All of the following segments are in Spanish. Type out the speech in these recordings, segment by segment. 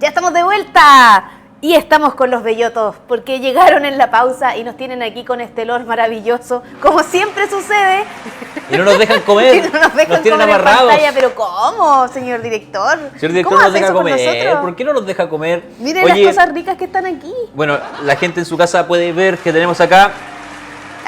Ya estamos de vuelta y estamos con los bellotos porque llegaron en la pausa y nos tienen aquí con este olor maravilloso, como siempre sucede. Y no nos dejan comer, y no nos dejan tienen comer amarrados. En pantalla, pero ¿cómo, señor director? Señor director, ¿Cómo no nos hace deja eso por comer. nosotros? ¿Por qué no nos deja comer? Miren Oye, las cosas ricas que están aquí. bueno, la gente en su casa puede ver que tenemos acá.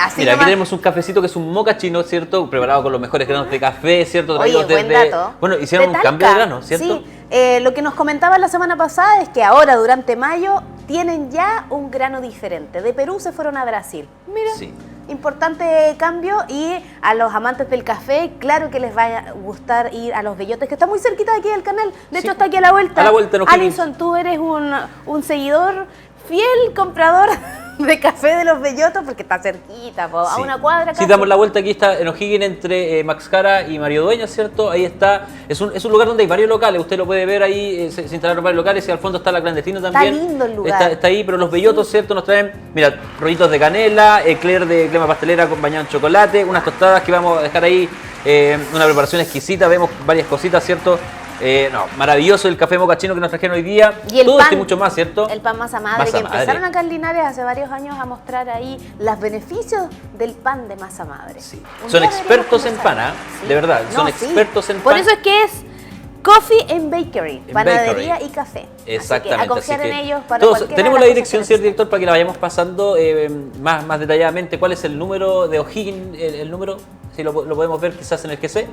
Así Mira, aquí nomás. tenemos un cafecito que es un moca chino, ¿cierto? Preparado con los mejores granos de café, ¿cierto? Oye, Traídos buen dato. Bueno, hicieron De un cambio de Talca. grano, ¿cierto? Sí, lo que nos comentaban la semana pasada es que ahora, durante mayo, tienen ya un grano diferente. De Perú se fueron a Brasil. Mira, Sí. importante cambio. Y a los amantes del café, claro que les va a gustar ir a Los Bellotes, que está muy cerquita de aquí del canal. De hecho, está aquí a la vuelta. A la vuelta, en O'Higgins. Alison, tú eres un seguidor, fiel comprador de café de Los Bellotos, porque está cerquita, a Sí. una cuadra casi. Sí, damos la vuelta, aquí está en O'Higgins entre Max Cara y Mario Dueñas, ¿cierto? Ahí está, es un lugar donde hay varios locales, usted lo puede ver ahí, se instalaron varios locales y al fondo está la clandestina también. Está lindo el lugar. Está ahí, pero los Bellotos, Sí. ¿cierto? Nos traen, mira, rollitos de canela, eclair de crema pastelera bañado en chocolate, unas tostadas que vamos a dejar ahí, una preparación exquisita, vemos varias cositas, ¿cierto? No, maravilloso el café moca chino que nos trajeron hoy día. Y el todo pan, esto y mucho más, ¿cierto? El pan masa madre, Masa que madre. empezaron acá en Linares hace varios años a mostrar ahí los beneficios del pan de masa madre. Sí. Un Son día expertos en deberíamos pan, ¿ah? conversar. De verdad, son sí. expertos en Por pan. eso es que es Coffee and Bakery, En panadería bakery. y café. Exactamente. Así que a confiar así en que ellos para todos, cualquiera tenemos de la las dirección, cosas que señor necesiten. director, para que la vayamos pasando más detalladamente. ¿Cuál es el número de O'Higgins? El número, si lo podemos ver quizás en el que sé.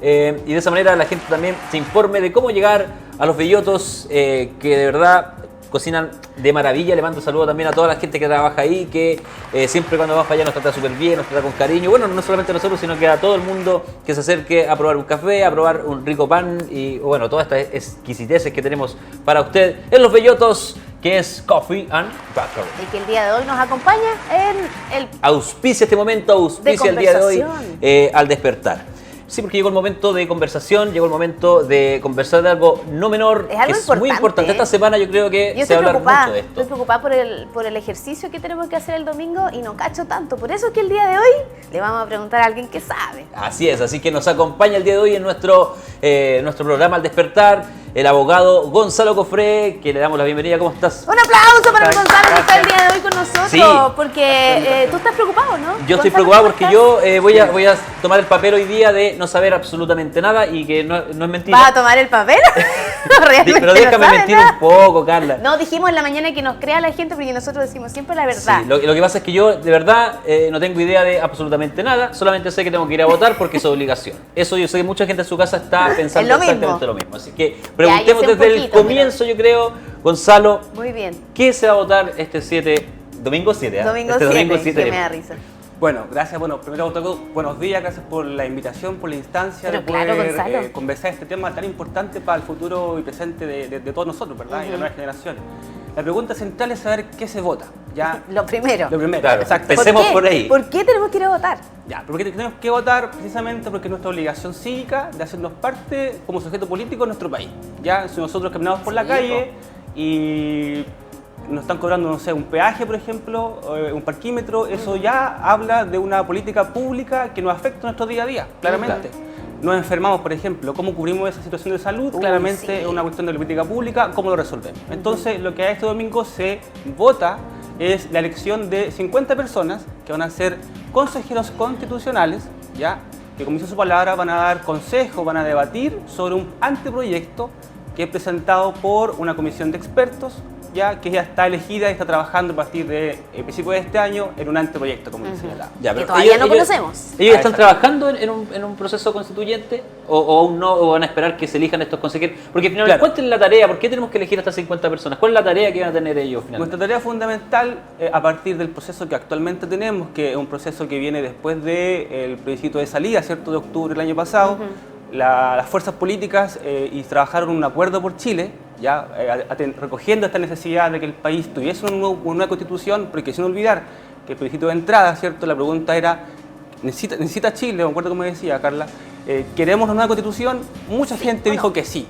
Y de esa manera la gente también se informe de cómo llegar a los Bellotos, que de verdad cocinan de maravilla. Le mando saludos también a toda la gente que trabaja ahí, que siempre cuando vamos para allá nos trata súper bien, nos trata con cariño. Bueno, no solamente a nosotros, sino que a todo el mundo que se acerque a probar un café, a probar un rico pan y bueno, todas estas exquisiteces que tenemos para usted en los Bellotos, que es Coffee and Bakery. Y que el día de hoy nos acompaña en el... Auspicia este momento, auspicia el día de hoy al despertar. Sí, porque llegó el momento de conversación, llegó el momento de conversar de algo no menor, Es algo que es muy importante. importante. Esta semana yo creo que Yo se va estoy a hablar preocupada, mucho de esto. estoy preocupada por el ejercicio que tenemos que hacer el domingo y no cacho tanto. Por eso es que el día de hoy le vamos a preguntar a alguien que sabe. Así es, así que nos acompaña el día de hoy en nuestro programa Al Despertar, el abogado Gonzalo Cofré, que le damos la bienvenida. ¿Cómo estás? Un aplauso para Gonzalo que está el día de hoy con nosotros, Sí. porque tú estás preocado, ¿no? Yo estoy Gonzalo, preocupado ¿cómo porque estás? yo voy a tomar el papel hoy día de no saber absolutamente nada y que no es mentira. ¿Vas a tomar el papel? No, realmente Pero déjame no sabes mentir nada. un poco, Carla. No, dijimos en la mañana que nos crea la gente porque nosotros decimos siempre la verdad. Sí, lo que pasa es que yo de verdad no tengo idea de absolutamente nada, solamente sé que tengo que ir a votar porque es obligación. Eso yo sé que mucha gente en su casa está pensando Es lo mismo. exactamente lo mismo. Así que Ya, preguntemos yo sé un desde el poquito, comienzo, yo creo, Gonzalo, Muy bien. ¿qué se va a votar este 7, domingo 7? ¿eh? Domingo Este 7, domingo 7 que me de da mayo. risa. Bueno, gracias. Bueno, primero de todo, buenos días, gracias por la invitación, por la instancia Pero de poder claro, Gonzalo. conversar este tema tan importante para el futuro y presente de todos nosotros, ¿verdad? Y las nuevas generaciones. La pregunta central es saber qué se vota. ¿Ya? Lo primero. Lo primero, Claro, exacto. empecemos qué? por ahí. ¿Por qué tenemos que ir a votar? Ya, porque tenemos que votar precisamente porque es nuestra obligación cívica de hacernos parte como sujeto político de nuestro país. Ya, si nosotros caminamos por la Sí, calle y nos están cobrando, no sé, un peaje, por ejemplo, un parquímetro, eso ya habla de una política pública que nos afecta a nuestro día a día, claramente. Nos enfermamos, por ejemplo, ¿cómo cubrimos esa situación de salud? Claramente sí. es una cuestión de política pública, ¿cómo lo resolvemos? Entonces, lo que a este domingo se vota es la elección de 50 personas que van a ser consejeros constitucionales, ¿ya? Que como dice su palabra van a dar consejos, van a debatir sobre un anteproyecto que es presentado por una comisión de expertos, ya que ya está elegida y está trabajando a partir del principio de este año en un anteproyecto, como les señalaba. Ya, Que pero todavía no conocemos. ¿Ellos están exacto. trabajando en un proceso constituyente o aún no, o van a esperar que se elijan estos consejeros? Porque finalmente, Claro. ¿cuál es la tarea? ¿Por qué tenemos que elegir a estas 50 personas? ¿Cuál es la tarea que van a tener ellos finalmente? Nuestra tarea fundamental, a partir del proceso que actualmente tenemos, que es un proceso que viene después del plebiscito de salida, ¿cierto?, de octubre del año pasado, las fuerzas políticas y trabajaron un acuerdo por Chile, ya recogiendo esta necesidad de que el país tuviese una nueva constitución, porque sin olvidar que el plebiscito de entrada, ¿cierto?, la pregunta era, ¿necesita Chile? Me acuerdo como decía Carla, ¿queremos una nueva constitución? Mucha gente dijo que sí.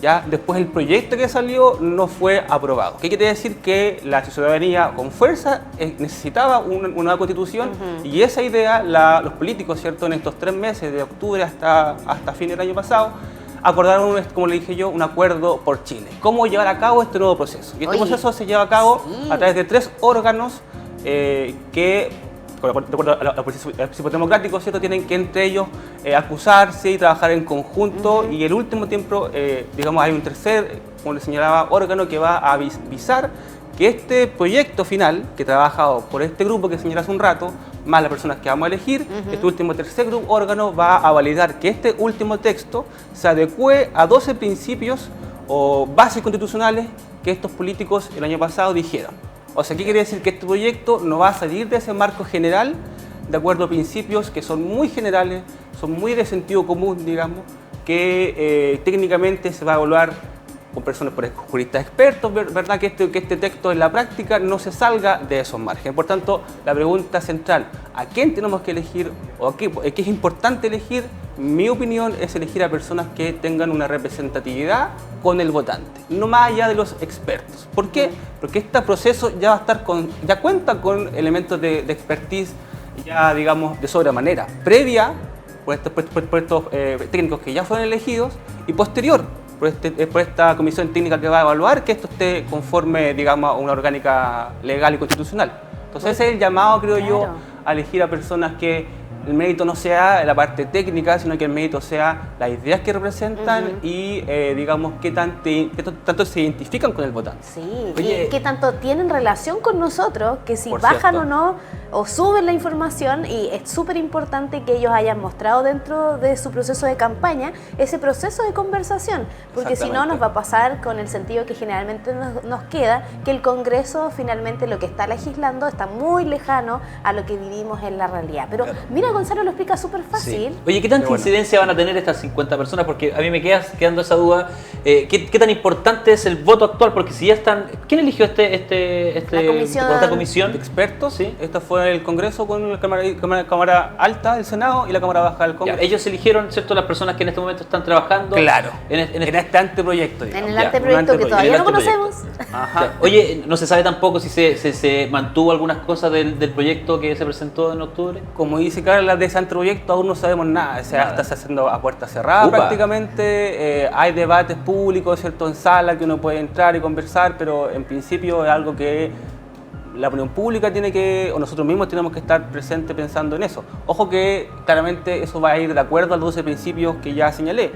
ya después el proyecto que salió no fue aprobado. ¿Qué quiere decir? Que la ciudadanía con fuerza necesitaba una nueva constitución y esa idea los políticos, ¿cierto? En estos 3 meses, de octubre hasta fin del año pasado, acordaron, como le dije yo, un acuerdo por Chile. ¿Cómo llevar a cabo este nuevo proceso? Y este proceso se lleva a cabo a través de 3 órganos que, de acuerdo a los principios democráticos, ¿cierto? Tienen que entre ellos acusarse y trabajar en conjunto. Y el último tiempo, digamos, hay un tercer, como le señalaba, órgano que va a avisar que este proyecto final, que trabajado por este grupo que señalé hace un rato, más las personas que vamos a elegir, este último tercer órgano va a validar que este último texto se adecue a 12 principios o bases constitucionales que estos políticos el año pasado dijeron. O sea, ¿qué quiere decir? Que este proyecto no va a salir de ese marco general, de acuerdo a principios que son muy generales, son muy de sentido común, digamos, que técnicamente se va a evaluar con personas, por juristas expertos, ¿verdad? Que este texto en la práctica no se salga de esos márgenes. Por tanto, la pregunta central, ¿a quién tenemos que elegir o qué es importante elegir? Mi opinión es elegir a personas que tengan una representatividad con el votante, no más allá de los expertos. ¿Por qué? Porque este proceso ya va a estar ya cuenta con elementos de expertise ya, digamos, de sobremanera, previa por estos técnicos que ya fueron elegidos y posterior por esta comisión técnica que va a evaluar que esto esté conforme, digamos, a una orgánica legal y constitucional. Entonces ese es el llamado, creo yo, a elegir a personas que el mérito no sea la parte técnica, sino que el mérito sea las ideas que representan y, digamos, qué tanto se identifican con el votante. Sí, Oye, y qué tanto tienen relación con nosotros, que si bajan o no, o suben la información, y es súper importante que ellos hayan mostrado dentro de su proceso de campaña ese proceso de conversación, porque si no nos va a pasar con el sentido que generalmente nos queda, que el Congreso finalmente lo que está legislando está muy lejano a lo que vivimos en la realidad. Pero mira, Gonzalo lo explica súper fácil. Sí. Oye, ¿qué tanta incidencia van a tener estas 50 personas? Porque a mí me queda quedando esa duda. ¿Qué tan importante es el voto actual? Porque si ya están... ¿Quién eligió esta comisión de expertos? Sí. Esta fue el Congreso con la Cámara Alta del Senado y la Cámara Baja del Congreso. Ya, ellos eligieron, ¿cierto?, las personas que en este momento están trabajando. Claro, en este anteproyecto. En el anteproyecto que todavía no conocemos. Ajá. Oye, no se sabe tampoco si se mantuvo algunas cosas del proyecto que se presentó en octubre. Como dice Carla, de ese anteproyecto aún no sabemos nada. O sea, está haciendo a puerta cerrada prácticamente. Hay debates públicos, ¿cierto?, en sala que uno puede entrar y conversar, pero en principio es algo que la opinión pública tiene que, o nosotros mismos tenemos que estar presentes pensando en eso. Ojo que claramente eso va a ir de acuerdo a los 12 principios que ya señalé.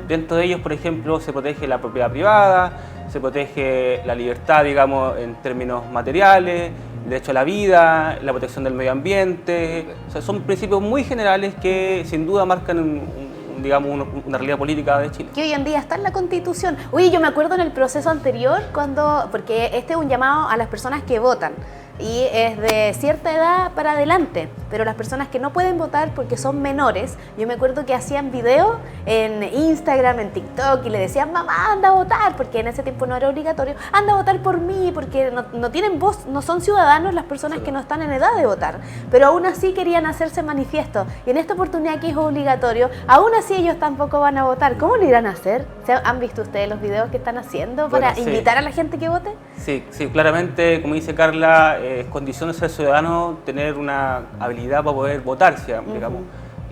Dentro de ellos, por ejemplo, se protege la propiedad privada, se protege la libertad, digamos, en términos materiales, el derecho a la vida, la protección del medio ambiente. O sea, son principios muy generales que sin duda marcan digamos, una realidad política de Chile. Que hoy en día está en la Constitución. Oye, yo me acuerdo en el proceso anterior, porque este es un llamado a las personas que votan, y es de cierta edad para adelante, pero las personas que no pueden votar porque son menores, yo me acuerdo que hacían videos en Instagram, en TikTok, y le decían, mamá, anda a votar, porque en ese tiempo no era obligatorio, anda a votar por mí, porque no tienen voz, no son ciudadanos las personas que no están en edad de votar, pero aún así querían hacerse manifiesto, y en esta oportunidad que es obligatorio, aún así ellos tampoco van a votar. ¿Cómo lo irán a hacer? ¿Han visto ustedes los videos que están haciendo para invitar a la gente que vote? Sí, claramente, como dice Carla, es condición de ser ciudadano tener una habilidad para poder votar, digamos.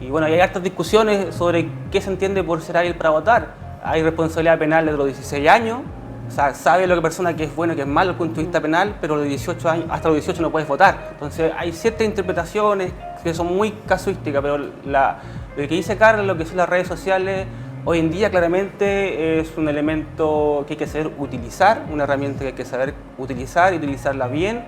Y bueno, hay hartas discusiones sobre qué se entiende por ser hábil para votar. Hay responsabilidad penal desde los 16 años, o sea, sabe lo que persona que es bueno y que es malo desde el punto de vista penal, pero de 18 años, hasta los 18 no puedes votar. Entonces hay ciertas interpretaciones que son muy casuísticas, pero lo que dice Carla, lo que son las redes sociales, hoy en día claramente es un elemento que hay que saber utilizar, una herramienta que hay que saber utilizar y utilizarla bien,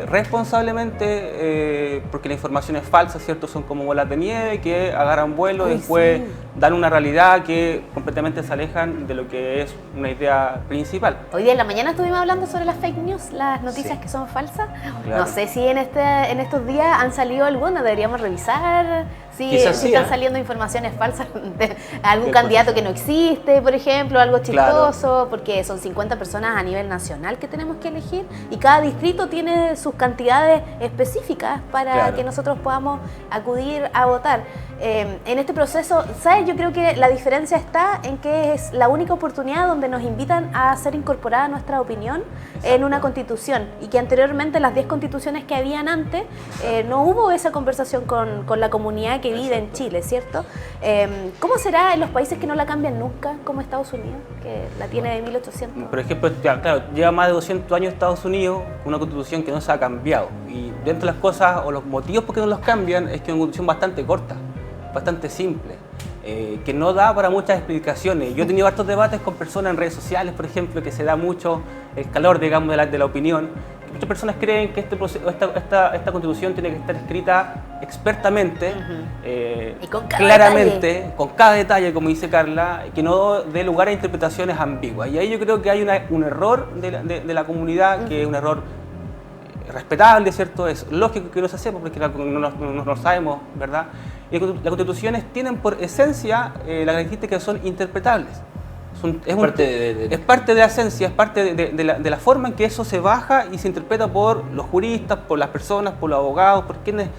responsablemente, porque la información es falsa, ¿cierto? Son como bolas de nieve que agarran vuelo y después dan una realidad que completamente se alejan de lo que es una idea principal. Hoy día en la mañana estuvimos hablando sobre las fake news, las noticias que son falsas. Claro. No sé si en estos días han salido algunas, deberíamos revisar si están saliendo informaciones falsas de algún candidato que no existe, por ejemplo, algo chistoso, porque son 50 personas a nivel nacional que tenemos que elegir y cada distrito tiene tiene sus cantidades específicas para Claro. que nosotros podamos acudir a votar. En este proceso, ¿sabes? Yo creo que la diferencia está en que es la única oportunidad donde nos invitan a ser incorporada nuestra opinión en una constitución, y que anteriormente las 10 constituciones que habían antes no hubo esa conversación con la comunidad que vive en Chile, ¿cierto? ¿Cómo será en los países que no la cambian nunca, como Estados Unidos, que la tiene de 1800? Por ejemplo, claro, lleva más de 200 años Estados Unidos con una constitución que no se ha cambiado. Y dentro de las cosas o los motivos por qué no los cambian es que es una constitución bastante corta, bastante simple, que no da para muchas explicaciones. Yo he tenido hartos debates con personas en redes sociales, por ejemplo, que se da mucho el calor, digamos, de la opinión. Muchas personas creen que esta constitución tiene que estar escrita expertamente, Y con cada claramente, detalle. con cada detalle, como dice Carla, que no dé lugar a interpretaciones ambiguas. Y ahí yo creo que hay un error de la comunidad, que es un error respetable, ¿cierto? Es lógico que no se sepa porque no lo sabemos, ¿verdad? Y las constituciones tienen por esencia la característica que son interpretables. Es parte de la esencia, es parte de la forma en que eso se baja y se interpreta por los juristas, por las personas, por los abogados, por quienes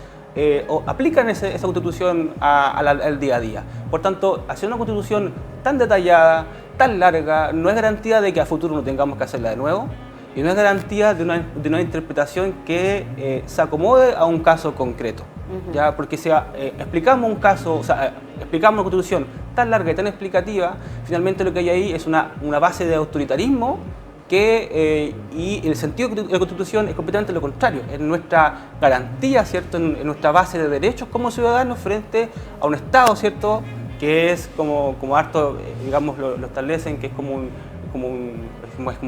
aplican esa constitución al día a día. Por tanto, hacer una constitución tan detallada, tan larga, no es garantía de que a futuro no tengamos que hacerla de nuevo, y no es garantía de una interpretación que se acomode a un caso concreto. ¿Ya? Porque si explicamos un caso, o sea, explicamos una constitución tan larga y tan explicativa, finalmente lo que hay ahí es una base de autoritarismo y el sentido de la Constitución es completamente lo contrario, es nuestra garantía, ¿cierto? En nuestra base de derechos como ciudadanos frente a un Estado, ¿cierto? Que es como harto, digamos, lo establecen, que es como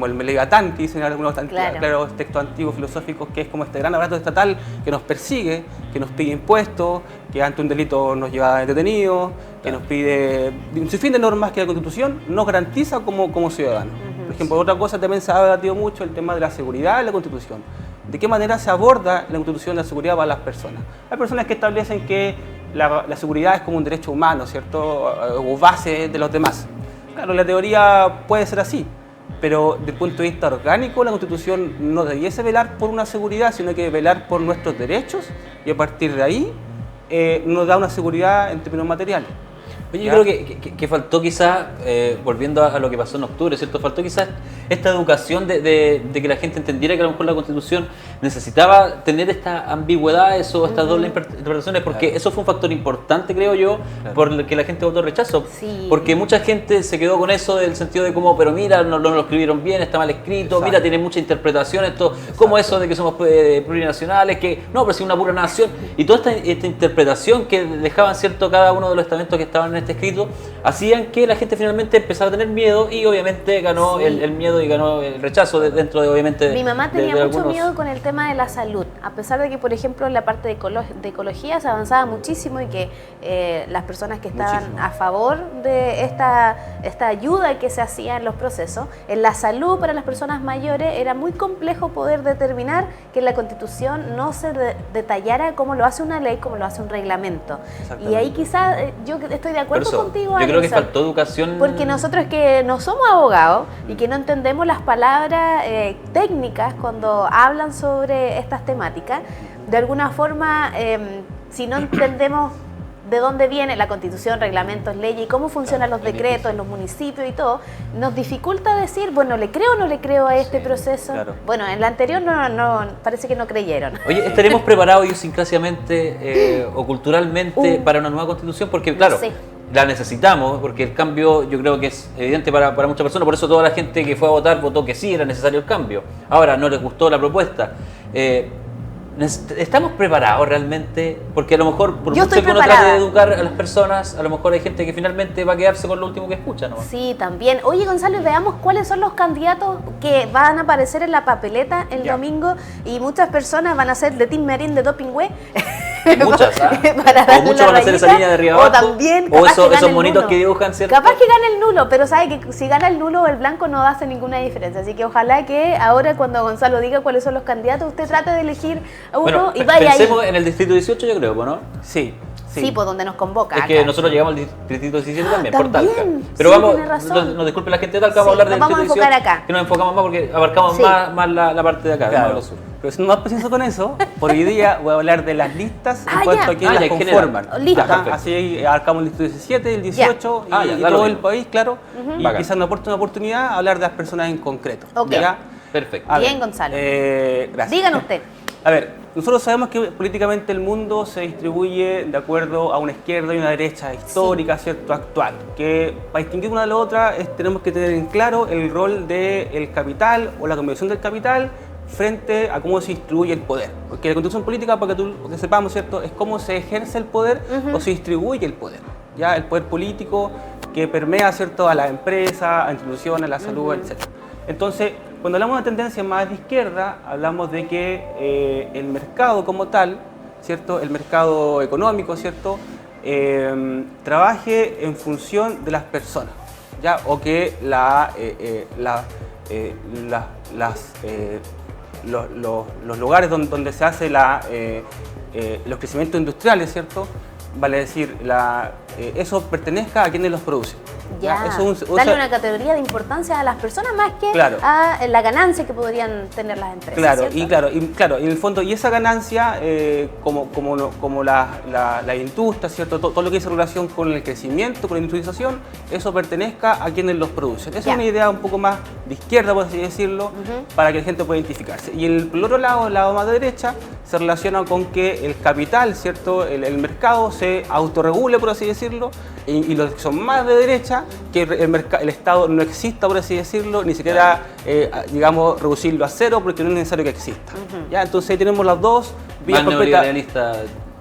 el Leviatán, que dicen algunos claro, textos antiguos filosóficos, que es como este gran aparato estatal que nos persigue, que nos pide impuestos, que ante un delito nos lleva detenidos, que nos pide un sinfín de normas que la Constitución nos garantiza como ciudadanos. Por ejemplo, otra cosa también se ha debatido mucho, el tema de la seguridad en la Constitución. ¿De qué manera se aborda en la Constitución la seguridad para las personas? Hay personas que establecen que la seguridad es como un derecho humano, ¿cierto? O base de los demás. Claro, la teoría puede ser así, pero desde el punto de vista orgánico, la Constitución no debiese velar por una seguridad, sino que velar por nuestros derechos, y a partir de ahí nos da una seguridad en términos materiales. Oye, yo creo que faltó quizás, volviendo a lo que pasó en octubre, ¿cierto? Faltó quizás esta educación de que la gente entendiera que a lo mejor la Constitución necesitaba tener estas ambigüedades o estas dobles interpretaciones, porque eso fue un factor importante, creo yo, por el que la gente votó rechazo. Sí. Porque mucha gente se quedó con eso del sentido de como, pero mira, no lo escribieron bien, está mal escrito, mira, tiene mucha interpretación, esto, como eso de que somos plurinacionales, que no, pero si una pura nación, y toda esta interpretación que dejaban, ¿cierto?, cada uno de los estamentos que estaban en este escrito, hacían que la gente finalmente empezara a tener miedo, y obviamente ganó el miedo y ganó el rechazo dentro de, obviamente, mi mamá tenía de mucho algunos... miedo con el tema de la salud, a pesar de que, por ejemplo, en la parte de ecología se avanzaba muchísimo, y que las personas que estaban a favor de esta ayuda que se hacía en los procesos, en la salud para las personas mayores era muy complejo poder determinar que en la Constitución no se detallara como lo hace una ley, como lo hace un reglamento. Y ahí quizás yo estoy de acuerdo contigo, yo creo que Alison, faltó educación. porque nosotros que no somos abogados y que no entendemos las palabras técnicas cuando hablan sobre estas temáticas, de alguna forma, si no entendemos de dónde viene la Constitución, reglamentos, leyes y cómo funcionan los decretos en los municipios y todo, nos dificulta decir, bueno, ¿le creo o no le creo a este proceso? Claro. Bueno, en la anterior no parece que no creyeron. Oye, ¿estaremos preparados idiosincrasiamente o culturalmente para una nueva Constitución? Porque, claro, Sí. la necesitamos, porque el cambio yo creo que es evidente para muchas personas, por eso toda la gente que fue a votar votó que sí, era necesario el cambio. Ahora, no les gustó la propuesta. ¿Estamos preparados realmente? Porque a lo mejor, por Yo mucho estoy que uno trate preparada. de educar a las personas, a lo mejor hay gente que finalmente va a quedarse con lo último que escucha, ¿no? Sí, también. Oye, Gonzalo, veamos cuáles son los candidatos que van a aparecer en la papeleta el domingo, y muchas personas van a ser de Team Merín, de Dopingüe. Muchas, ¿ah? Para O darle muchos la van a hacer esa rayita, línea de arriba o abajo, también, o capaz que esos gane el monitos nulo. que dibujan, ¿cierto? Capaz que gane el nulo, pero sabe que si gana el nulo o el blanco no hace ninguna diferencia. Así que ojalá que ahora, cuando Gonzalo diga cuáles son los candidatos, usted trate de elegir a uno Bueno, y vaya ahí. pensemos en el distrito 18, yo creo, ¿no? Sí. Sí, pues donde nos convoca. Es que acá. nosotros llegamos al distrito 17 también, por también, Talca. Pero sí, vamos, tiene razón. nos disculpe la gente de Talca, Sí, vamos a hablar del nos vamos a distrito enfocar 18, acá. que nos enfocamos más porque abarcamos Sí. más la parte de acá, Claro. más lo sur. Pero siendo más preciso con eso, por hoy día voy a hablar de las listas en Ah, cuanto ya. a quiénes las En general. conforman. Listo. Ajá, Perfecto. así abarcamos el distrito 17, el 18 Ya. y, Ya, y da lo todo el mismo. país, claro. Y Bacán. quizás nos aporte una oportunidad a hablar de las personas en concreto. Ok. ¿Ya? Perfecto. A Bien, Gonzalo. Gracias. Díganos usted. A ver, nosotros sabemos que políticamente el mundo se distribuye de acuerdo a una izquierda y una derecha histórica, ¿cierto? Actual. Que para distinguir una de la otra tenemos que tener en claro el rol del capital o la conversión del capital frente a cómo se distribuye el poder. Porque la constitución política, para que sepamos, ¿cierto?, es cómo se ejerce el poder o se distribuye el poder. ¿Ya? El poder político que permea, ¿cierto?, a las empresas, a instituciones, a la salud, etc. Entonces, cuando hablamos de una tendencia más de izquierda, hablamos de que el mercado como tal, ¿cierto?, el mercado económico, ¿cierto?, trabaje en función de las personas, ¿ya? O que los lugares donde se hace los crecimientos industriales, ¿cierto?, vale decir, eso pertenezca a quienes los producen. Ya. Eso es Darle una categoría de importancia a las personas más que Claro. a la ganancia que podrían tener las empresas. Claro, ¿cierto? y en el fondo, y esa ganancia, como la industria, ¿cierto? Todo lo que dice relación con el crecimiento, con la industrialización, eso pertenezca a quienes los producen. Esa Ya. es una idea un poco más de izquierda, por así decirlo, para que la gente pueda identificarse. Y el otro lado, el lado más de derecha, se relaciona con que el capital, ¿cierto? El mercado se autorregule, por así decirlo, y los que son más de derecha, que el Estado no exista, por así decirlo, ni siquiera, digamos, reducirlo a cero, porque no es necesario que exista. ¿Ya? Entonces ahí tenemos las dos vías Más completas. neoliberalista.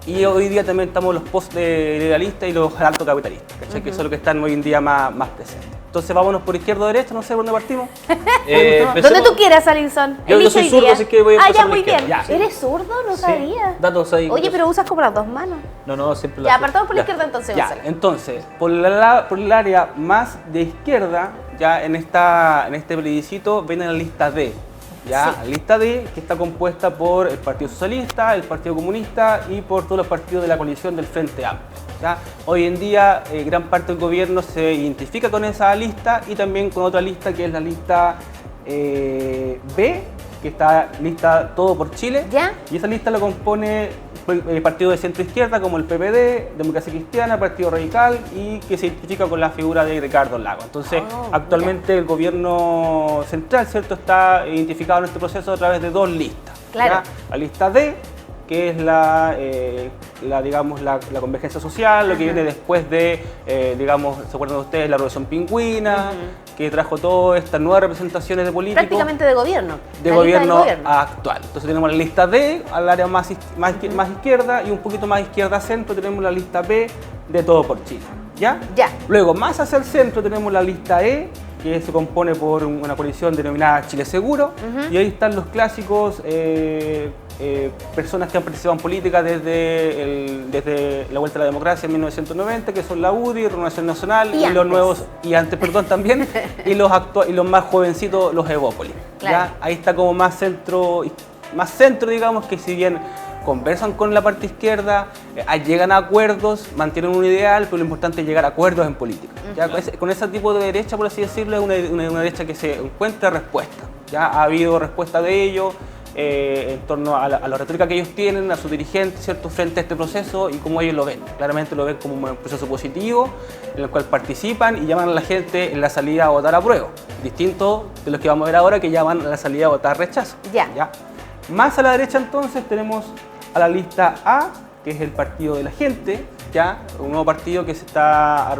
Y hoy día también estamos los post-liberalistas y los alto-capitalistas, ¿cachai? Que eso es lo que están hoy en día más presentes. Entonces vámonos por izquierda o derecha, no sé por dónde partimos. Donde tú quieras, Alinson. Yo Elige soy hoy zurdo, día. así que voy a Ah, empezar ya, por la muy bien. izquierda. Ya. ¿Eres zurdo? No sabía. Datos ahí. Oye, pero usas como las dos manos. No, siempre Ya, la apartamos por la Ya. izquierda entonces, Ya, Gonzalo. entonces, por el área más de izquierda, ya en este plebiscito viene la lista D. Ya, Sí. la lista D, que está compuesta por el Partido Socialista, el Partido Comunista y por todos los partidos de la coalición del Frente Amplio. ¿Ya? Hoy en día, gran parte del gobierno se identifica con esa lista y también con otra lista que es la lista B, que está lista Todo por Chile. ¿Ya? Y esa lista la compone el partido de centro izquierda como el PPD, Democracia Cristiana, Partido Radical y que se identifica con la figura de Ricardo Lagos. Entonces, actualmente el gobierno central, ¿cierto?, está identificado en este proceso a través de dos listas. Claro. ¿Ya? La lista D, que es la convergencia social, lo que viene después de, digamos, ¿se acuerdan ustedes? La Revolución Pingüina, que trajo todas estas nuevas representaciones de políticos. Prácticamente de gobierno. De La lista gobierno, del actual. Entonces tenemos la lista D, al área más izquierda, y un poquito más izquierda centro tenemos la lista B de Todo por Chile. ¿Ya? Ya. Luego, más hacia el centro tenemos la lista E, que se compone por una coalición denominada Chile Seguro, y ahí están los clásicos personas que han participado en política desde la vuelta a la democracia en 1990, que son la UDI, Renovación Nacional Y y antes. los nuevos, y antes, perdón, también, y los más jovencitos, los Evópolis. Claro. ¿Ya? Ahí está como más centro, digamos, que si bien conversan con la parte izquierda, llegan a acuerdos, mantienen un ideal, pero lo importante es llegar a acuerdos en política. ¿Ya? Con ese tipo de derecha, por así decirlo, es una derecha que se encuentra respuesta. Ya ha habido respuesta de ellos en torno a la retórica que ellos tienen, a sus dirigentes, ¿cierto?, frente a este proceso y cómo ellos lo ven. Claramente lo ven como un proceso positivo en el cual participan y llaman a la gente en la salida a votar apruebo. Distinto de los que vamos a ver ahora, que llaman a la salida a votar rechazo. Ya. Más a la derecha entonces tenemos a la lista A, que es el Partido de la Gente, ya, un nuevo partido que se está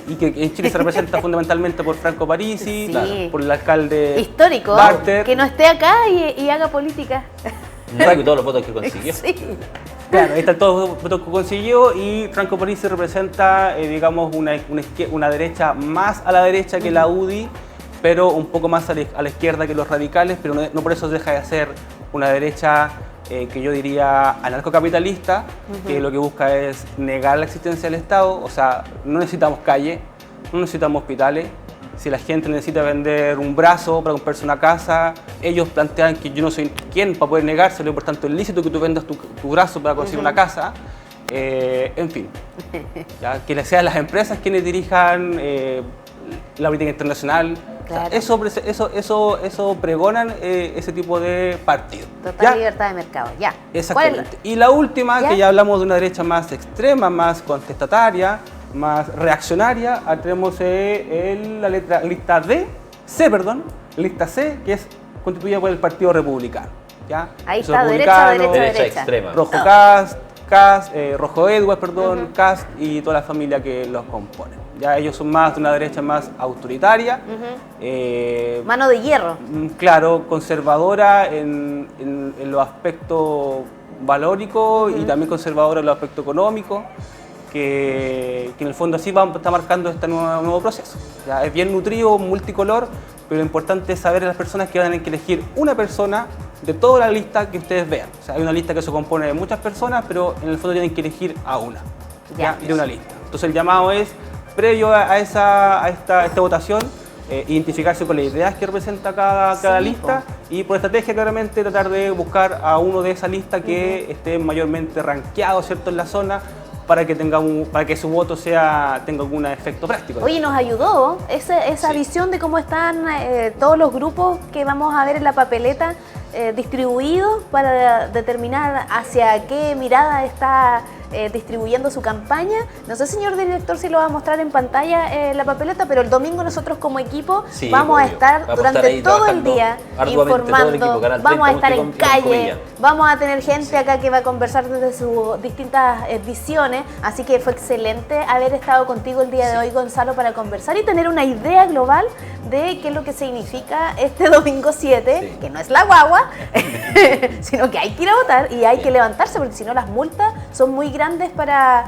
y que en Chile se representa fundamentalmente por Franco Parisi, Sí. por el alcalde Histórico. Barter. Que no esté acá y haga política. Y todos los votos que consiguió. Sí. Claro, ahí están todos los votos que consiguió y Franco Parisi representa, digamos, una derecha más a la derecha que la UDI, pero un poco más a la izquierda que los radicales, pero no por eso deja de ser una derecha que yo diría anarcocapitalista, que lo que busca es negar la existencia del Estado. O sea, no necesitamos calle, no necesitamos hospitales. Si la gente necesita vender un brazo para comprarse una casa, ellos plantean que yo no soy quien para poder negárselo, por tanto es lícito que tú vendas tu brazo para conseguir una casa. En fin, ya, que sean las empresas quienes dirijan la política internacional, Claro. Eso pregonan ese tipo de partido. Total libertad de mercado, ya. Exactamente. Y la última, que ya hablamos de una derecha más extrema, más contestataria, más reaccionaria, tenemos la lista lista C, que es constituida por el Partido Republicano. ¿Ya? Ahí está, derecha extrema. Rojo Rojo Edwards, Cast y toda la familia que los compone. Ya ellos son más de una derecha más autoritaria. Mano de hierro. Claro, conservadora en los aspectos valóricos y también conservadora en los aspectos económicos, que en el fondo así está marcando este nuevo proceso. Ya, es bien nutrido, multicolor, pero lo importante es saber a las personas que van a tener que elegir una persona de toda la lista que ustedes vean. O sea, hay una lista que se compone de muchas personas, pero en el fondo tienen que elegir a una de una lista. Entonces el llamado es, previo a esta votación, identificarse con las ideas que representa cada lista y por estrategia claramente tratar de buscar a uno de esa lista que esté mayormente rankeado, ¿cierto?, en la zona, para que su voto tenga algún efecto práctico. Oye, nos ayudó esa visión de cómo están todos los grupos que vamos a ver en la papeleta distribuidos para determinar hacia qué mirada está distribuyendo su campaña. No sé, señor director, si lo va a mostrar en pantalla la papeleta, pero el domingo nosotros como equipo vamos a estar durante todo el día informando, vamos a estar en calle, vamos a tener gente acá que va a conversar desde sus distintas visiones, así que fue excelente haber estado contigo el día de hoy, Gonzalo, para conversar y tener una idea global de qué es lo que significa este domingo 7, que no es la guagua, sino que hay que ir a votar y hay que levantarse, porque si no las multas son muy grandes para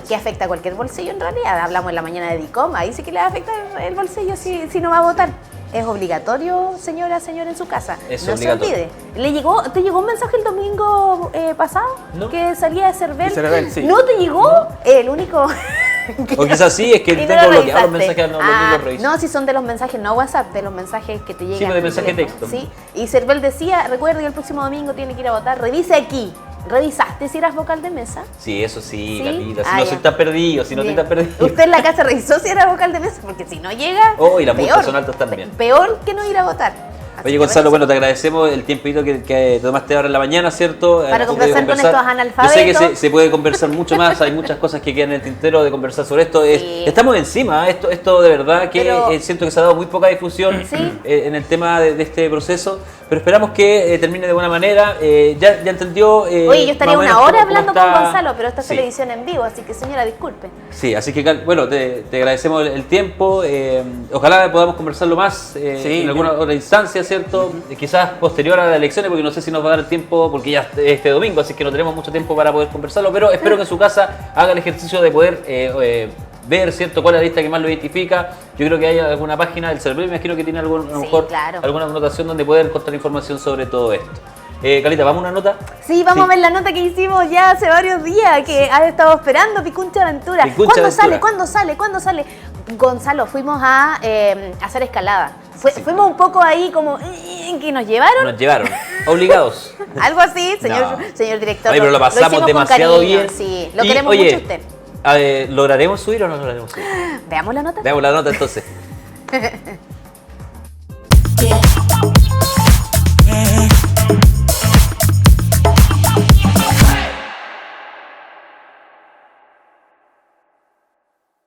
que afecta a cualquier bolsillo en realidad. Hablamos en la mañana de DICOM, ahí sí que le afecta el bolsillo si no va a votar. Es obligatorio, señor, en su casa. No se olvide. ¿Te llegó un mensaje el domingo pasado? ¿No? Que salía de Cervel. Sí. ¿No te llegó? El único... O quizás sí, es que Y no tengo lo bloqueados los revisaste. mensajes, no los reviso. No, si son de los mensajes, no WhatsApp, de los mensajes que te llegan. Sí, de al mensaje teléfono. texto. Sí, y Cervel decía, recuerde que el próximo domingo tiene que ir a votar, revise aquí. ¿Revisaste si eras vocal de mesa? Sí, eso sí, ¿Sí? Carlita. Si Ah, no ya. se está perdido, si no te Bien. está perdido. ¿Usted en la casa revisó si era vocal de mesa? Porque si no llega, Oh, y las multas peor. son altas también. Peor que no ir a votar. Así Oye, que Gonzalo, revisa. bueno, te agradecemos el tiempito que tomaste ahora en la mañana, ¿cierto? Para A punto de conversar con estos analfabetos. Yo sé que se puede conversar mucho más, hay muchas cosas que quedan en el tintero de conversar sobre esto. Sí. Estamos encima, esto de verdad que Pero- siento que se ha dado muy poca difusión Sí. en el tema de este proceso, pero esperamos que termine de buena manera. Ya entendió. Oye, yo estaría más o menos una hora cómo hablando está. con Gonzalo, pero esta es Sí. televisión en vivo, así que señora, disculpe. Sí, así que bueno, te agradecemos el tiempo. Ojalá podamos conversarlo más en alguna otra instancia, ¿cierto? Quizás posterior a las elecciones, porque no sé si nos va a dar el tiempo, porque ya este domingo, así que no tenemos mucho tiempo para poder conversarlo, pero espero que en su casa haga el ejercicio de poder ver, ¿cierto?, cuál es la lista que más lo identifica. Yo creo que hay alguna página del celular, me imagino que tiene a lo Sí, mejor claro. alguna anotación donde poder encontrar información sobre todo esto. Carlita, ¿vamos a una nota? Sí, vamos Sí. a ver la nota que hicimos ya hace varios días, que has estado esperando, Picuncha Aventura. Picuncha Aventura. ¿Cuándo sale? Gonzalo, fuimos a hacer escalada. Fuimos un poco ahí como que nos llevaron. Nos llevaron, obligados. Algo así, señor, No. señor director. Oye, pero lo pasamos hicimos con demasiado cariño, bien. Sí, lo Y, queremos oye, mucho a usted. ¿Lograremos subir o no lograremos subir? Veamos la nota. Veamos la nota entonces.